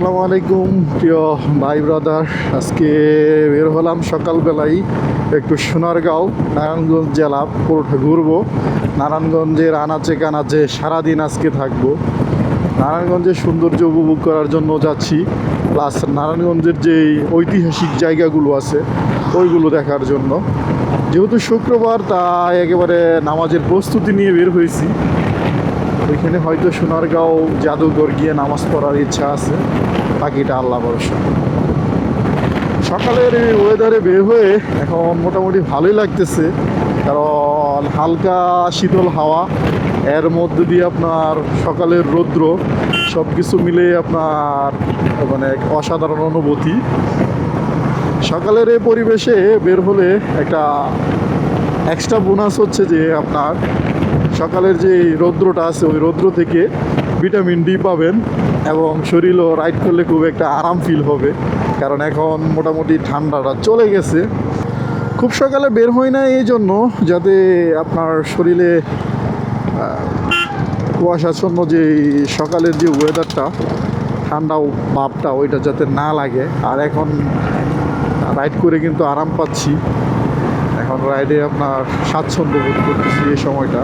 আসসালামু আলাইকুম প্রিয় ভাই ব্রাদার। আজকে বের হলাম সকালবেলায় একটু সোনারগাঁও নারায়ণগঞ্জ জেলা পুরোটা ঘুরবো। নারায়ণগঞ্জের আনাচে কানাচে সারাদিন আজকে থাকবো। নারায়ণগঞ্জের সৌন্দর্য উপভোগ করার জন্য যাচ্ছি, প্লাস নারায়ণগঞ্জের যে ঐতিহাসিক জায়গাগুলো আছে ওইগুলো দেখার জন্য। যেহেতু শুক্রবার, তাই একেবারে নামাজের প্রস্তুতি নিয়ে বের হয়েছি। ওইখানে হয়তো সোনারগাঁও জাদুঘর গিয়ে নামাজ পড়ার ইচ্ছা আছে, বাকিটা আল্লাহ ভরসা। সকালের এই ওয়েদারে বের হয়ে এখন মোটামুটি ভালোই লাগতেছে, কারণ হালকা শীতল হাওয়া, এর মধ্যে দিয়ে আপনার সকালের রৌদ্র, সব কিছু মিলে আপনার মানে এক অসাধারণ অনুভূতি। সকালের এই পরিবেশে বের হলে একটা এক্সট্রা বোনাস হচ্ছে যে আপনার সকালের যে রৌদ্রটা আছে ওই রৌদ্র থেকে ভিটামিন ডি পাবেন, এবং শরীরও রাইড করলে খুব একটা আরাম ফিল হবে, কারণ এখন মোটামুটি ঠান্ডাটা চলে গেছে। খুব সকালে বের হয় না এই জন্য যাতে আপনার শরীরে কুয়াশাচ্ছন্ন যে সকালের যে ওয়েদারটা, ঠান্ডা ভাবটা ওইটা যাতে না লাগে। আর এখন রাইড করে কিন্তু আরাম পাচ্ছি, এখন রাইডে আপনার স্বাচ্ছন্দ্য বোধ করতেছি এই সময়টা।